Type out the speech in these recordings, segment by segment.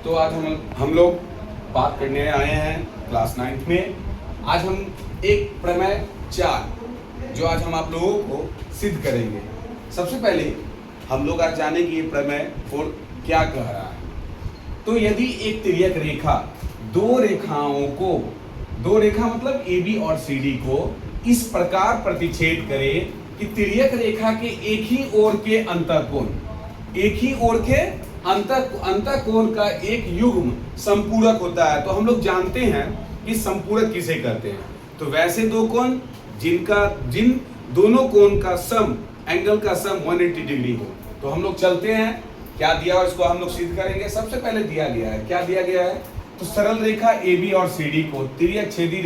तो आज हम लोग बात करने आए हैं क्लास 9th में। आज हम एक प्रमेय 4 जो आज हम आप लोगों को सिद्ध करेंगे। सबसे पहले हम लोग आज जाने कि ये प्रमेय 4 क्या कह रहा है। तो यदि एक तिर्यक रेखा दो रेखा मतलब ए बी और सी डी को इस प्रकार प्रतिच्छेद करे कि तिर्यक रेखा के एक ही ओर के अंतःकोण का एक युग्म संपूरक होता है। तो हम लोग जानते हैं कि संपूरक किसे कहते हैं। तो वैसे दो कोण जिन दोनों कोण का सम एंगल का सम 180 डिग्री हो। तो हम लोग चलते हैं, क्या दिया और इसको हम लोग सिद्ध करेंगे। सबसे पहले दिया गया है, क्या दिया गया है, तो सरल रेखा ए बी और सी डी को तिर्यक छेदी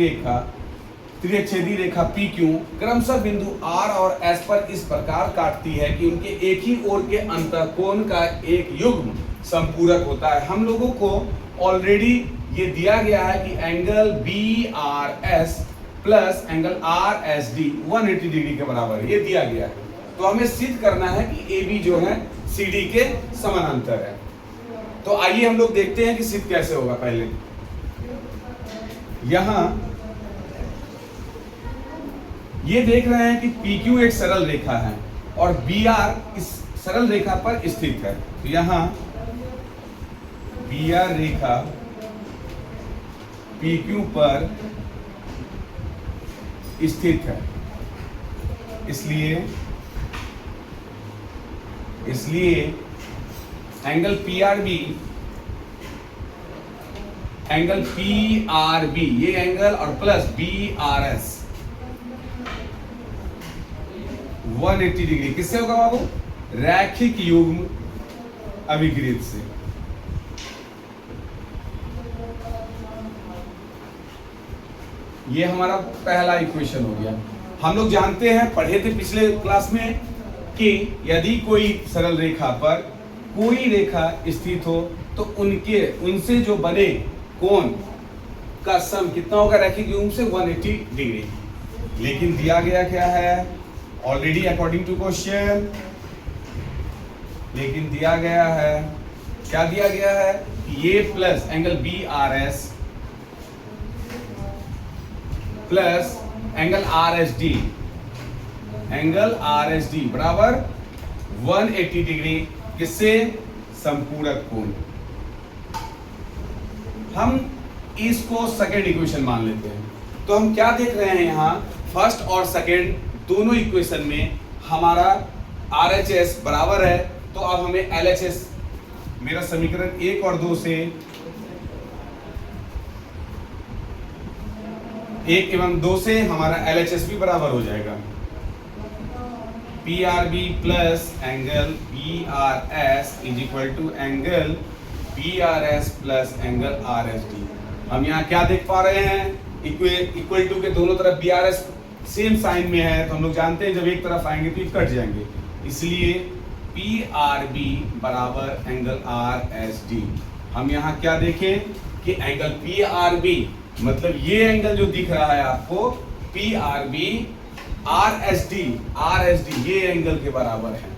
रेखा पी क्यू क्रमशः बिंदु आर और एस पर इस प्रकार काटती है कि उनके एक ही ओर के अंतःकोण का एक युग्म संपूरक होता है। हम लोगों को ऑलरेडी ये दिया गया है कि angle B R S plus angle R S D 180 degree के बराबर है, ये दिया गया है। तो हमें सिद्ध करना है कि ए बी जो है सी डी के समानांतर है। तो आइए हम लोग देखते हैं कि सिद्ध कैसे होगा। पहले यहां ये देख रहे हैं कि PQ एक सरल रेखा है और BR इस सरल रेखा पर स्थित है। तो यहां BR रेखा PQ पर स्थित है, इसलिए एंगल PRB ये एंगल और प्लस BRS 180 डिग्री किससे होगा बाबू, रैखिक युग्म अभिक्रित से। ये हमारा पहला इक्वेशन हो गया। हम लोग जानते हैं, पढ़े थे पिछले क्लास में कि यदि कोई सरल रेखा पर कोई रेखा स्थित हो तो उनसे जो बने कोण का सम कितना होगा, रैखिक युग्म से 180 डिग्री। लेकिन दिया गया क्या है, ऑलरेडी अकॉर्डिंग टू क्वेश्चन, लेकिन दिया गया है, क्या दिया गया है, ये plus angle B R S plus angle R S D बराबर 180 डिग्री किससे, संपूरक कोण। हम इसको सेकेंड इक्वेशन मान लेते हैं। तो हम क्या देख रहे हैं यहाँ, फर्स्ट और सेकेंड दोनों इक्वेशन में हमारा RHS बराबर है। तो अब हमें LHS, मेरा समीकरण 1 और 2 से 1 एवं 2 से हमारा LHS भी बराबर हो जाएगा। PRB plus angle BRS is equal to angle BRS plus angle RSD। हम यहाँ क्या देख पा रहे हैं, इक्वल टू के दोनों तरफ BRS सेम साइन में है। तो हम लोग जानते हैं जब एक तरफ आएंगे तो ये कट जाएंगे, इसलिए PRB बराबर एंगल RSD। हम यहाँ क्या देखें कि एंगल PRB मतलब ये एंगल जो दिख रहा है आपको PRB RSD ये एंगल के बराबर है।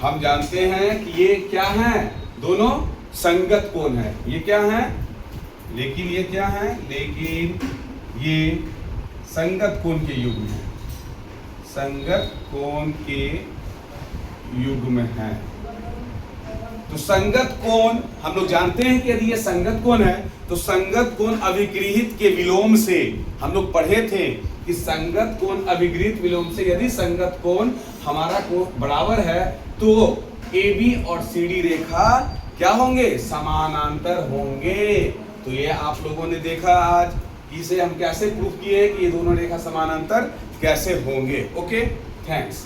हम जानते हैं कि ये क्या है, दोनों संगत कोण है। ये क्या है, लेकिन ये संगत कोण के युग्म है, तो संगत कोण हम लोग जानते हैं कि यदि ये संगत कोण है तो संगत कोण अभिगृहित के विलोम से, हम लोग पढ़े थे कि संगत कोण अभिगृहित विलोम से यदि संगत कोण हमारा कोण बराबर है तो AB और CD रेखा क्या होंगे, समानांतर होंगे। तो ये आप लोगों ने देखा आज, इसे हम कैसे प्रूफ किए कि ये दोनों रेखा समानांतर कैसे होंगे। Okay, thanks.